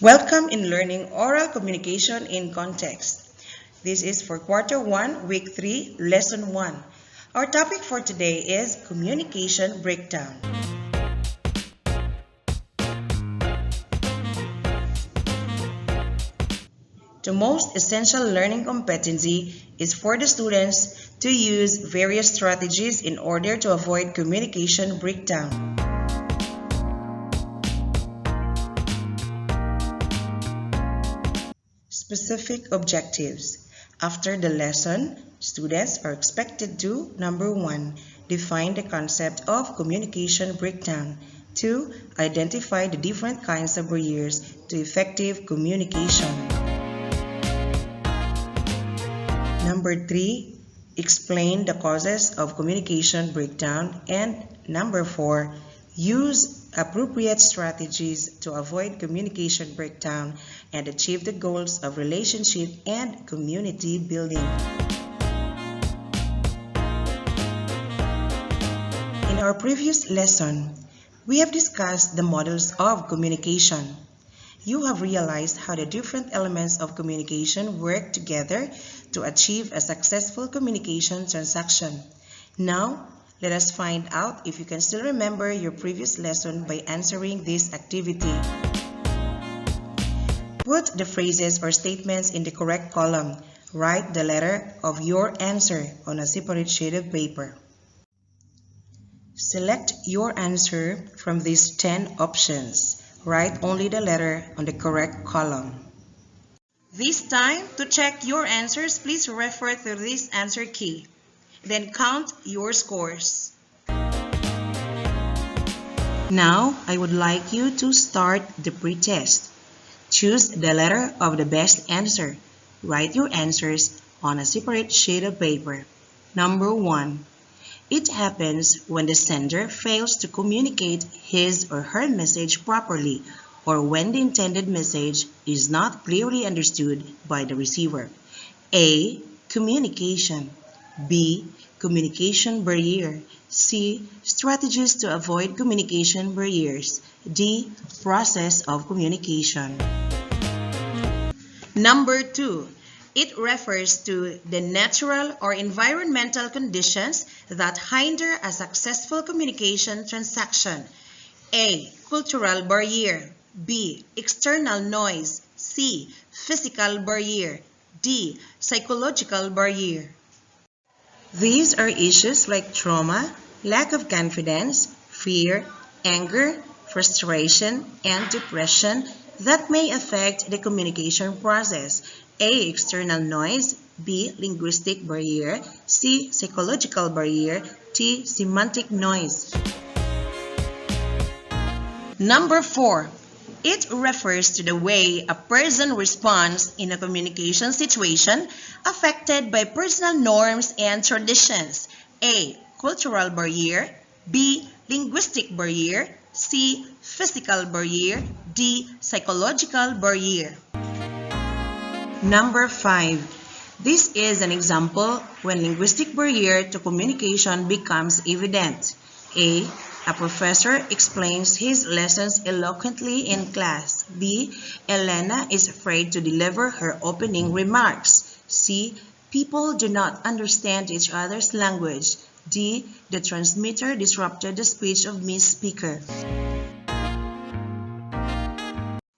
Welcome in learning oral communication in context. This is for quarter 1, week 3, lesson 1. Our topic for today is communication breakdown. The most essential learning competency is for the students to use various strategies in order to avoid communication breakdown. Specific objectives. After the lesson, students are expected to, number 1, define the concept of communication breakdown. 2, identify the different kinds of barriers to effective communication. Number 3, explain the causes of communication breakdown. And number 4, use appropriate strategies to avoid communication breakdown and achieve the goals of relationship and community building. In our previous lesson, we have discussed the models of communication. You have realized how the different elements of communication work together to achieve a successful communication transaction. Now, let us find out if you can still remember your previous lesson by answering this activity. Put the phrases or statements in the correct column. Write the letter of your answer on a separate sheet of paper. Select your answer from these 10 options. Write only the letter on the correct column. This time, to check your answers, please refer to this answer key. Then count your scores. Now, I would like you to start the pretest. Choose the letter of the best answer. Write your answers on a separate sheet of paper. Number 1. It happens when the sender fails to communicate his or her message properly, or when the intended message is not clearly understood by the receiver. A. Communication. B. Communication barrier. C. Strategies to avoid communication barriers. D. Process of communication. Number 2. It refers to the natural or environmental conditions that hinder a successful communication transaction. A. Cultural barrier. B. External noise. C. Physical barrier. D. Psychological barrier. These are issues like trauma, lack of confidence, fear, anger, frustration, and depression that may affect the communication process. A. External noise. B. Linguistic barrier. C. Psychological barrier. D. Semantic noise. Number 4. It refers to the way a person responds in a communication situation affected by personal norms and traditions. A. Cultural barrier. B. Linguistic barrier. C. Physical barrier. D. Psychological barrier. Number 5. This is an example when linguistic barrier to communication becomes evident. A professor explains his lessons eloquently in class. B. Elena is afraid to deliver her opening remarks. C. People do not understand each other's language. D. The transmitter disrupted the speech of Miss Speaker.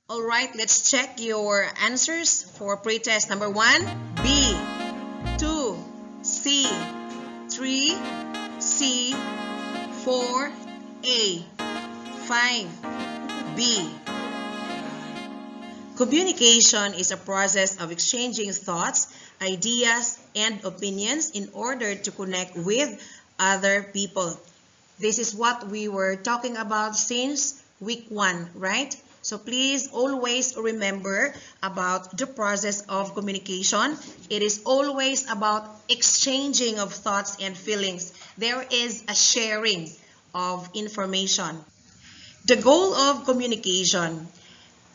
Alright, let's check your answers for pretest. Number 1, B. 2, C. 3, C. 4, A. 5, B. Communication is a process of exchanging thoughts, ideas, and opinions in order to connect with other people. This is what we were talking about since week 1, right? So please always remember about the process of communication. It is always about exchanging of thoughts and feelings. There is a sharing of information. The goal of communication,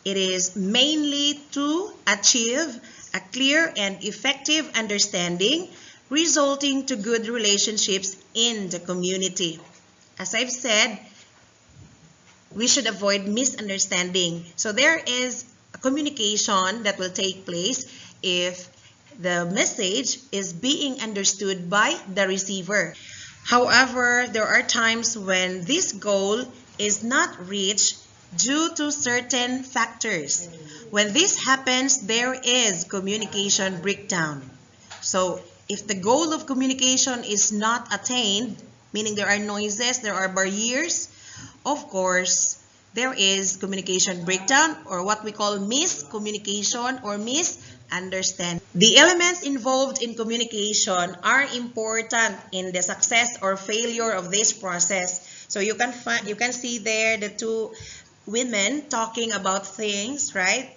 it is mainly to achieve a clear and effective understanding resulting to good relationships in the community. As I've said, we should avoid misunderstanding. So there is communication that will take place if the message is being understood by the receiver. However, there are times when this goal is not reached due to certain factors. When this happens, there is communication breakdown. So, if the goal of communication is not attained, meaning there are noises, there are barriers, of course, there is communication breakdown or what we call miscommunication or misunderstanding. The elements involved in communication are important in the success or failure of this process. So you can see there the two women talking about things, right?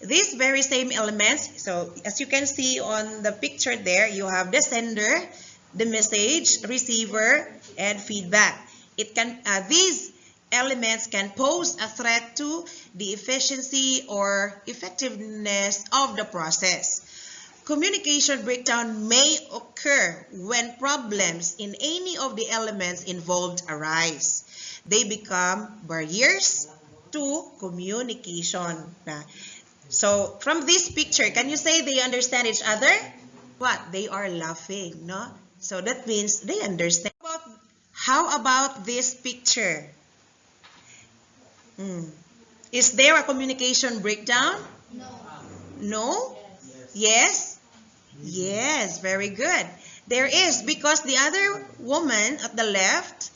These very same elements, so as you can see on the picture there, you have the sender, the message, receiver, and feedback. These elements can pose a threat to the efficiency or effectiveness of the process. Communication breakdown may occur when problems in any of the elements involved arise. They become barriers to communication. So from this picture, can you say they understand each other? What? They are laughing, no? So that means they understand. How about this picture? Is there a communication breakdown? No. No? Yes? Yes, very good. There is, because the other woman at the left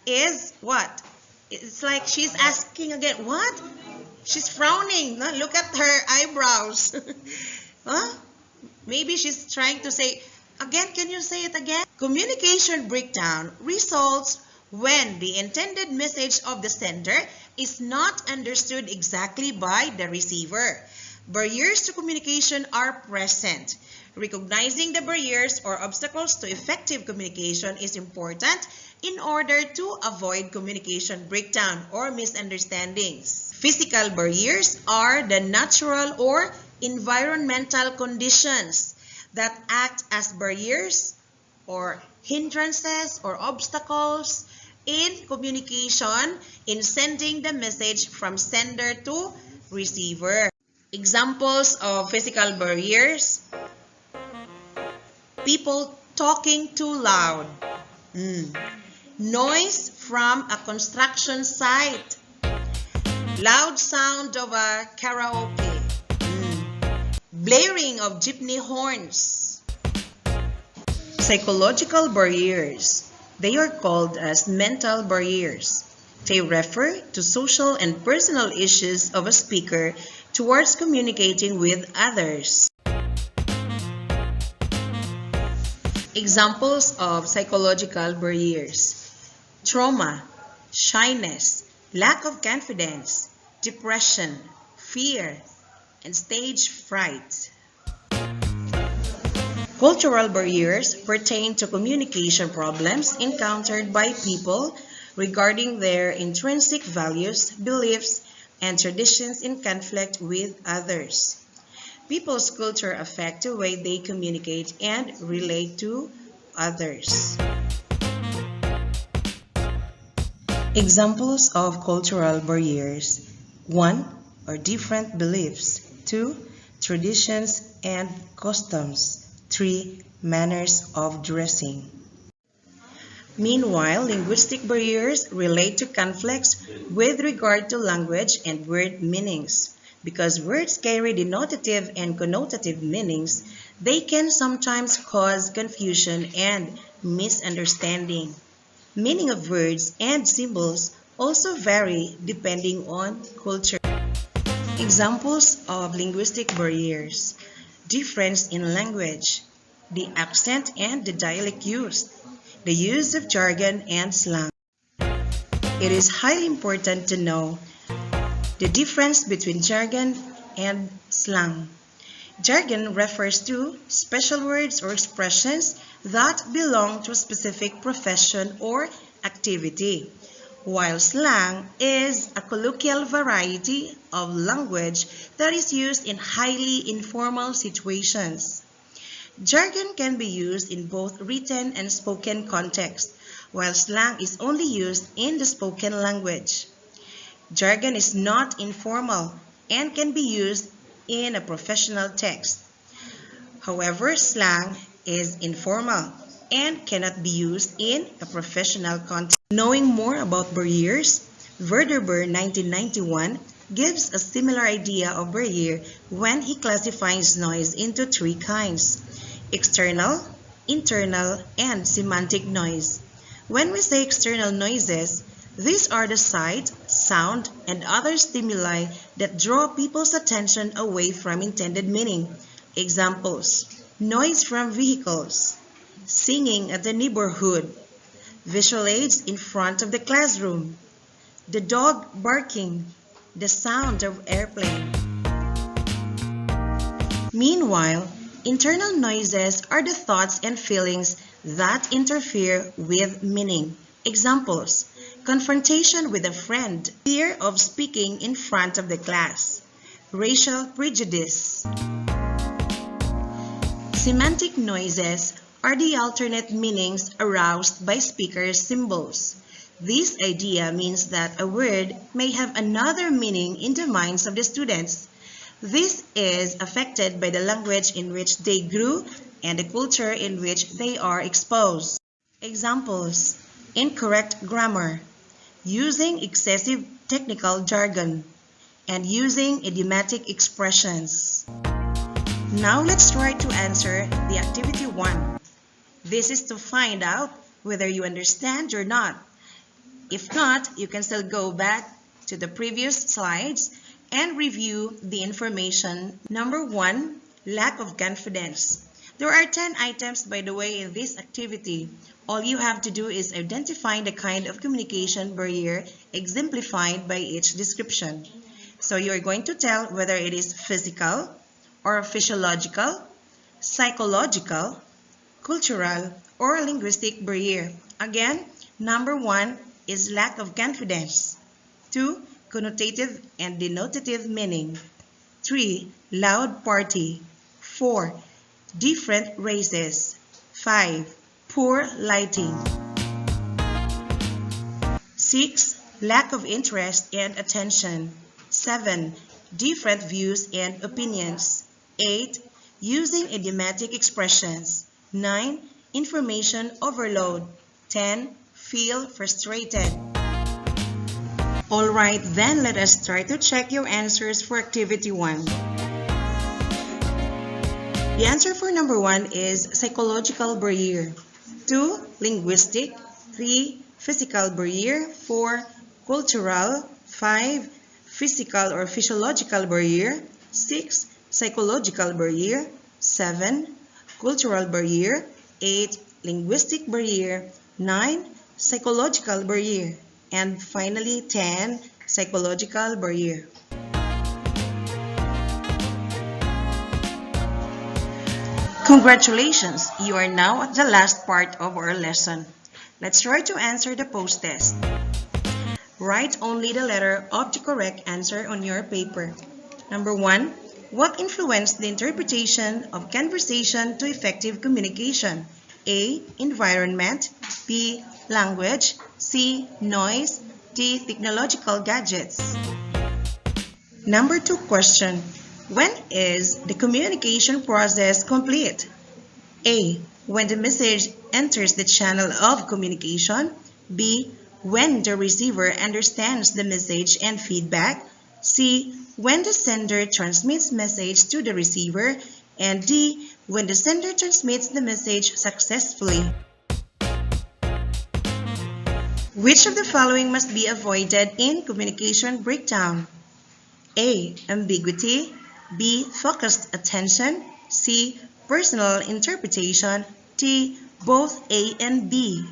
is what? It's like she's asking again, what? She's frowning. No? Look at her eyebrows. Huh? Maybe she's trying to say, again, can you say it again? Communication breakdown results when the intended message of the sender is not understood exactly by the receiver. Barriers to communication are present. Recognizing the barriers or obstacles to effective communication is important in order to avoid communication breakdown or misunderstandings. Physical barriers are the natural or environmental conditions that act as barriers or hindrances or obstacles in communication in sending the message from sender to receiver. Examples of physical barriers: people talking too loud, noise from a construction site, loud sound of a karaoke, blaring of jeepney horns. Psychological barriers. They are called as mental barriers. They refer to social and personal issues of a speaker towards communicating with others. Examples of psychological barriers: trauma, shyness, lack of confidence, depression, fear, and stage fright. Cultural barriers pertain to communication problems encountered by people regarding their intrinsic values, beliefs, and traditions in conflict with others. People's culture affect the way they communicate and relate to others. Examples of cultural barriers: 1. Or different beliefs. 2. Traditions and customs. 3. Manners of dressing. Meanwhile, linguistic barriers relate to conflicts with regard to language and word meanings. Because words carry denotative and connotative meanings, they can sometimes cause confusion and misunderstanding. Meaning of words and symbols also vary depending on culture. Examples of linguistic barriers: difference in language, the accent and the dialect used, the use of jargon and slang. It is highly important to know the difference between jargon and slang. Jargon refers to special words or expressions that belong to a specific profession or activity, while slang is a colloquial variety of language that is used in highly informal situations. Jargon can be used in both written and spoken context, while slang is only used in the spoken language. Jargon is not informal. and can be used in a professional text. However, slang is informal and cannot be used in a professional context. Knowing more about barriers, Verderber 1991 gives a similar idea of barrier when he classifies noise into three kinds: external, internal, and semantic noise. When we say external noises, these are the sight, sound, and other stimuli that draw people's attention away from intended meaning. Examples: noise from vehicles, singing at the neighborhood, visual aids in front of the classroom, the dog barking, the sound of airplane. Meanwhile, internal noises are the thoughts and feelings that interfere with meaning. Examples: confrontation with a friend, fear of speaking in front of the class, racial prejudice. Semantic noises are the alternate meanings aroused by speakers' symbols. This idea means that a word may have another meaning in the minds of the students. This is affected by the language in which they grew and the culture in which they are exposed. Examples: incorrect grammar, using excessive technical jargon, and using idiomatic expressions. Now let's try to answer the activity 1. This is to find out whether you understand or not. If not, you can still go back to the previous slides and review the information. Number 1, lack of confidence. There are 10 items, by the way, in this activity. All you have to do is identify the kind of communication barrier exemplified by each description. So you're going to tell whether it is physical or physiological, psychological, cultural, or linguistic barrier. Again, number 1 is lack of confidence. 2, connotative and denotative meaning. 3, loud party. 4, different races. 5, poor lighting. 6, lack of interest and attention. 7, different views and opinions. 8, using idiomatic expressions. 9, information overload. 10, feel frustrated. Alright, then let us try to check your answers for activity 1. The answer for number 1 is psychological barrier. 2, linguistic. 3, physical barrier. 4, cultural. 5, physical or physiological barrier. 6, psychological barrier. 7, cultural barrier. 8, linguistic barrier. 9, psychological barrier. And finally, 10, psychological barrier. Congratulations! You are now at the last part of our lesson. Let's try to answer the post-test. Write only the letter of the correct answer on your paper. Number 1, what influenced the interpretation of conversation to effective communication? A, environment. B, language. C, noise. D, technological gadgets. Number 2 question. When is the communication process complete? A, when the message enters the channel of communication. B, when the receiver understands the message and feedback. C, when the sender transmits message to the receiver. And D, when the sender transmits the message successfully. Which of the following must be avoided in communication breakdown? A, ambiguity. B, focused attention. C, personal interpretation. D, both A and B.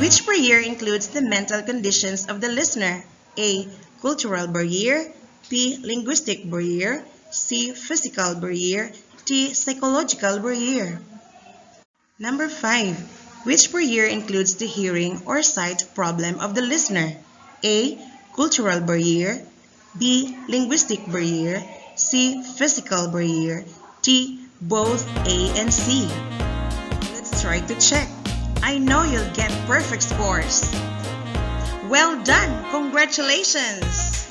Which barrier includes the mental conditions of the listener? A, cultural barrier. B, linguistic barrier. C, physical barrier. D, psychological barrier. Number 5. Which barrier includes the hearing or sight problem of the listener? A, cultural barrier. B, linguistic barrier. C, physical barrier. D, both A and C. Let's try to check. I know you'll get perfect scores. Well done! Congratulations!